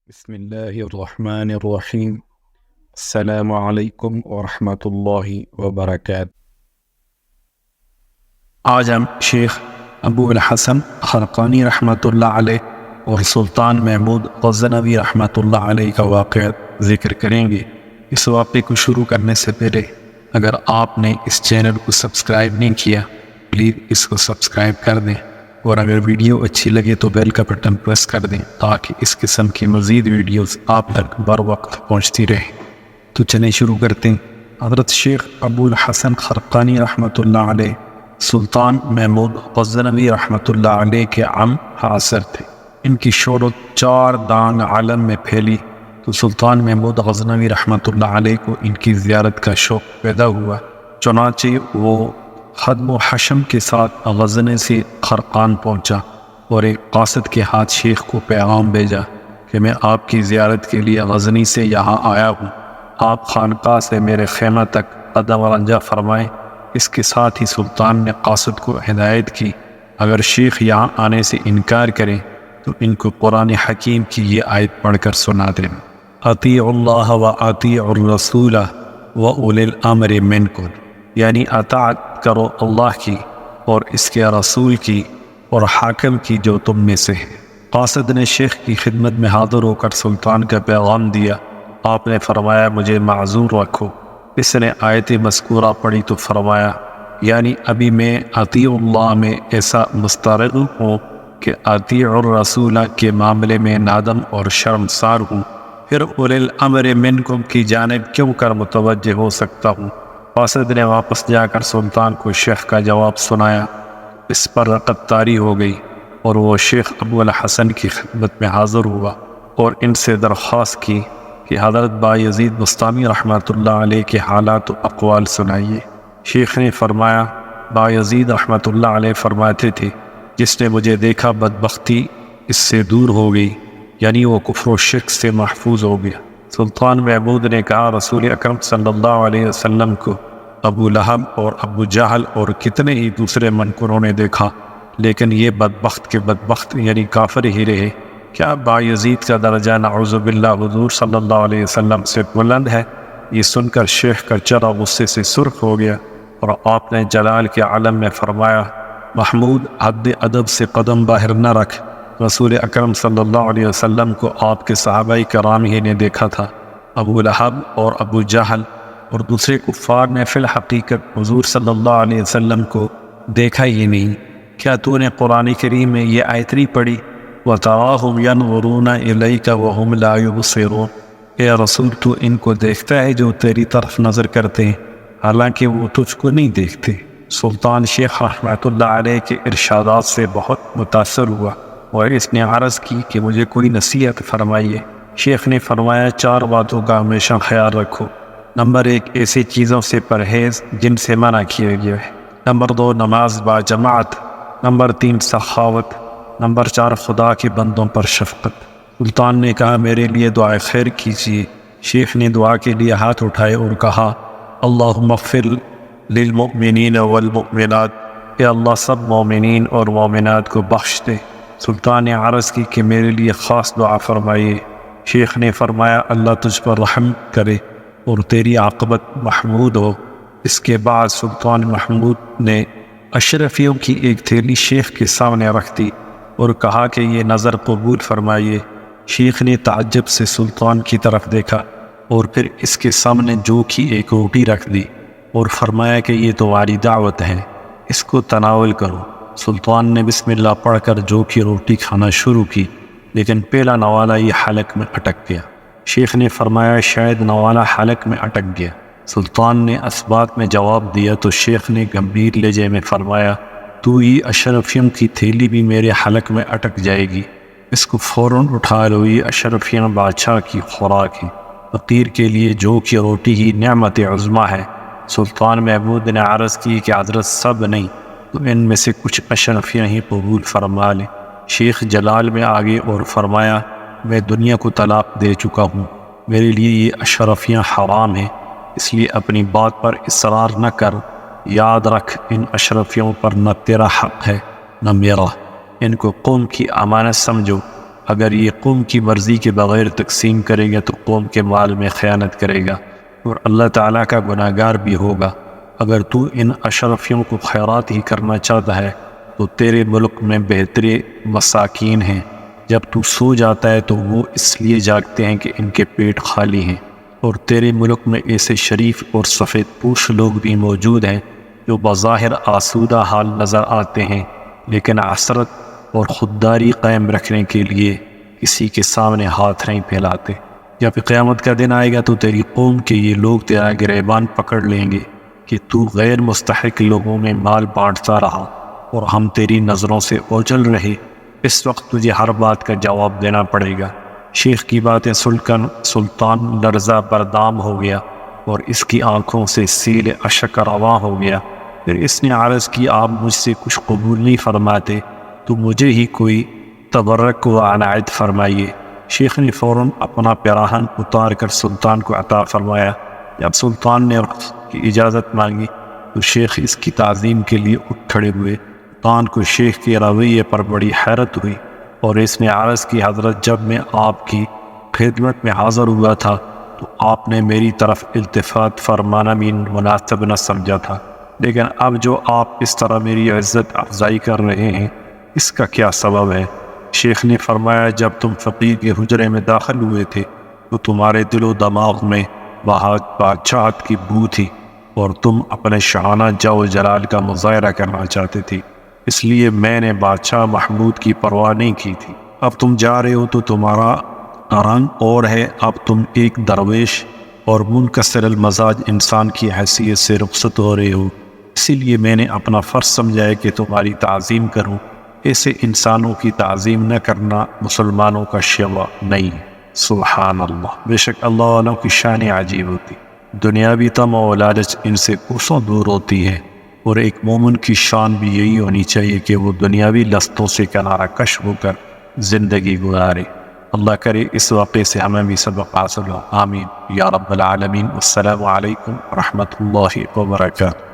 بسم اللہ الرحمن الرحیم۔ السلام علیکم ورحمۃ اللہ وبرکاتہ۔ آج ہم شیخ ابو الحسن خرقانی رحمۃ اللہ علیہ اور سلطان محمود غزنوی رحمۃ اللہ علیہ کا واقعہ ذکر کریں گے۔ اس واقعے کو شروع کرنے سے پہلے اگر آپ نے اس چینل کو سبسکرائب نہیں کیا پلیز اس کو سبسکرائب کر دیں، اور اگر ویڈیو اچھی لگے تو بیل کا بٹن پریس کر دیں تاکہ اس قسم کی مزید ویڈیوز آپ تک بر وقت پہنچتی رہیں۔ تو چلیں شروع کرتے ہیں۔ حضرت شیخ ابو الحسن خرقانی رحمۃ اللہ علیہ سلطان محمود غزنوی رحمۃ اللہ علیہ کے عم حاصر تھے۔ ان کی شہرت چار دانگ عالم میں پھیلی تو سلطان محمود غزنوی رحمۃ اللہ علیہ کو ان کی زیارت کا شوق پیدا ہوا، چنانچہ وہ خدم و حشم کے ساتھ غزنی سے خرقان پہنچا اور ایک قاصد کے ہاتھ شیخ کو پیغام بھیجا کہ میں آپ کی زیارت کے لیے غزنی سے یہاں آیا ہوں، آپ خانقاہ سے میرے خیمہ تک قدم رنجہ فرمائیں۔ اس کے ساتھ ہی سلطان نے قاصد کو ہدایت کی اگر شیخ یہاں آنے سے انکار کریں تو ان کو قرآن حکیم کی یہ آیت پڑھ کر سنا دیں، اطیعوا اللہ و اطیعوا الرسول و اولی الامر منکم، یعنی اطاعت کرو اللہ کی اور اس کے رسول کی اور حاکم کی جو تم میں سے ہے۔ قاصد نے شیخ کی خدمت میں حاضر ہو کر سلطان کا پیغام دیا۔ آپ نے فرمایا مجھے معذور رکھو۔ اس نے آیت مذکورہ پڑھی تو فرمایا یعنی ابھی میں اطیع اللہ میں ایسا مسترد ہوں کہ اطیع الرسول کے معاملے میں نادم اور شرمسار ہوں، پھر اولی الامر منکم کی جانب کیوں کر متوجہ ہو سکتا ہوں۔ قاصد نے واپس جا کر سلطان کو شیخ کا جواب سنایا، اس پر رقت طاری ہو گئی اور وہ شیخ ابو الحسن کی خدمت میں حاضر ہوا اور ان سے درخواست کی کہ حضرت بایزید بسطامی رحمۃ اللہ علیہ کے حالات و اقوال سنائیے۔ شیخ نے فرمایا بایزید رحمۃ اللہ علیہ فرماتے تھے جس نے مجھے دیکھا بدبختی اس سے دور ہو گئی، یعنی وہ کفر و شرک سے محفوظ ہو گیا۔ سلطان محمود نے کہا رسول اکرم صلی اللہ علیہ وسلم کو ابو لہب اور ابو جہل اور کتنے ہی دوسرے منکروں نے دیکھا، لیکن یہ بدبخت کے بدبخت یعنی کافر ہی رہے۔ کیا بایزید کا درجہ نعوذ باللہ حضور صلی اللہ علیہ وسلم سے بلند ہے؟ یہ سن کر شیخ کا چہرہ غصے سے سرخ ہو گیا اور آپ نے جلال کے عالم میں فرمایا محمود حد ادب سے قدم باہر نہ رکھ، رسول اکرم صلی اللہ علیہ وسلم کو آپ کے صحابہ کرام ہی نے دیکھا تھا، ابو لہب اور ابو جہل اور دوسرے کفار نے فی الحقیقت حضور صلی اللہ علیہ وسلم کو دیکھا ہی نہیں۔ کیا تو نے قرآن کریم میں یہ آیت نہیں پڑھی وَتَرَاهُمْ يَنْظُرُونَ إِلَيْكَ وَهُمْ لَا يُبْصِرُونَ؟ اے رسول تو ان کو دیکھتا ہے جو تیری طرف نظر کرتے ہیں حالانکہ وہ تجھ کو نہیں دیکھتے۔ سلطان شیخ رحمۃ اللہ علیہ کے ارشادات سے بہت متاثر ہوا اور اس نے عرض کی کہ مجھے کوئی نصیحت فرمائیے۔ شیخ نے فرمایا چار باتوں کا ہمیشہ خیال رکھو۔ نمبر ایک ایسی چیزوں سے پرہیز جن سے منع کیا گیا ہے۔ نمبر دو نماز با جماعت۔ نمبر تین سخاوت۔ نمبر چار خدا کے بندوں پر شفقت۔ سلطان نے کہا میرے لیے دعائے خیر کیجیے۔ شیخ نے دعا کے لیے ہاتھ اٹھائے اور کہا اللہم اغفر للمؤمنین والمؤمنات، اے اللہ سب مومنین اور مومنات کو بخش دے۔ سلطان نے عرض کی کہ میرے لیے خاص دعا فرمائیے۔ شیخ نے فرمایا اللہ تجھ پر رحم کرے اور تیری عاقبت محمود ہو۔ اس کے بعد سلطان محمود نے اشرفیوں کی ایک تھیلی شیخ کے سامنے رکھ دی اور کہا کہ یہ نظر قبول فرمائیے۔ شیخ نے تعجب سے سلطان کی طرف دیکھا اور پھر اس کے سامنے جو کی ایک روٹی رکھ دی اور فرمایا کہ یہ تمہاری دعوت ہے، اس کو تناول کرو۔ سلطان نے بسم اللہ پڑھ کر جو کی روٹی کھانا شروع کی، لیکن پہلا نوالہ یہ حلق میں اٹک گیا۔ شیخ نے فرمایا شاید نوالہ حلق میں اٹک گیا۔ سلطان نے اسبات میں جواب دیا تو شیخ نے گمبھیر لہجے میں فرمایا تو یہ اشرفیوں کی تھیلی بھی میرے حلق میں اٹک جائے گی، اس کو فوراً اٹھا لو، یہ اشرفیوں بادشاہ کی خوراک ہے، فقیر کے لیے جو کی روٹی ہی نعمت عظمیٰ ہے۔ سلطان محمود نے عرض کی کہ حضرت سب نہیں تو ان میں سے کچھ اشرفیاں ہی قبول فرما لیں۔ شیخ جلال میں آگے اور فرمایا میں دنیا کو طلاق دے چکا ہوں، میرے لیے یہ اشرفیاں حرام ہیں، اس لیے اپنی بات پر اصرار نہ کر، یاد رکھ ان اشرفیوں پر نہ تیرا حق ہے نہ میرا، ان کو قوم کی امانت سمجھو، اگر یہ قوم کی مرضی کے بغیر تقسیم کرے گا تو قوم کے مال میں خیانت کرے گا اور اللہ تعالیٰ کا گناہ گار بھی ہوگا۔ اگر تو ان اشرفیوں کو خیرات ہی کرنا چاہتا ہے تو تیرے ملک میں بہترے مساکین ہیں، جب تو سو جاتا ہے تو وہ اس لیے جاگتے ہیں کہ ان کے پیٹ خالی ہیں، اور تیرے ملک میں ایسے شریف اور سفید پوش لوگ بھی موجود ہیں جو بظاہر آسودہ حال نظر آتے ہیں لیکن عصرت اور خودداری قائم رکھنے کے لیے کسی کے سامنے ہاتھ نہیں پھیلاتے۔ جب قیامت کا دن آئے گا تو تیری قوم کے یہ لوگ تیرا گریبان پکڑ لیں گے کہ تو غیر مستحق لوگوں میں مال بانٹتا رہا اور ہم تیری نظروں سے اوجھل رہے۔ اس وقت تجھے ہر بات کا جواب دینا پڑے گا۔ شیخ کی باتیں سن کر سلطان لرزہ بردام ہو گیا اور اس کی آنکھوں سے سیل اشک رواں ہو گیا۔ پھر اس نے عرض کی، آپ مجھ سے کچھ قبول نہیں فرماتے تو مجھے ہی کوئی تبرک و عنایت فرمائیے۔ شیخ نے فوراً اپنا پیراہن اتار کر سلطان کو عطا فرمایا۔ جب سلطان نے اس کی اجازت مانگی تو شیخ اس کی تعظیم کے لیے اٹھ کھڑے ہوئے۔ سلطان کو شیخ کے رویے پر بڑی حیرت ہوئی اور اس نے عرض کی، حضرت جب میں آپ کی خدمت میں حاضر ہوا تھا تو آپ نے میری طرف التفات فرمانا بھی مناسب نہ سمجھا تھا، لیکن اب جو آپ اس طرح میری عزت افزائی کر رہے ہیں اس کا کیا سبب ہے؟ شیخ نے فرمایا، جب تم فقیر کے حجرے میں داخل ہوئے تھے تو تمہارے دل و دماغ میں بادشاہت کی بو تھی اور تم اپنے شاہانہ جو جلال کا مظاہرہ کرنا چاہتے تھے، اس لیے میں نے بادشاہ محمود کی پرواہ نہیں کی تھی۔ اب تم جا رہے ہو تو تمہارا رنگ اور ہے، اب تم ایک درویش اور منکسر المزاج انسان کی حیثیت سے رخصت ہو رہے ہو، اسی لیے میں نے اپنا فرض سمجھا ہے کہ تمہاری تعظیم کروں۔ ایسے انسانوں کی تعظیم نہ کرنا مسلمانوں کا شیوا نہیں ہے۔ سبحان اللہ، بے شک اللہ والوں کی شان عجیب ہوتی، دنیاوی طمع و لالچ ان سے کوسوں دور ہوتی ہے، اور ایک مومن کی شان بھی یہی ہونی چاہیے کہ وہ دنیاوی لذتوں سے کنارہ کش ہو کر زندگی گزارے۔ اللہ کرے اس واقعے سے ہمیں بھی سبق حاصل ہو، آمین یا رب العالمین۔ السلام علیکم ورحمۃ اللہ وبرکاتہ۔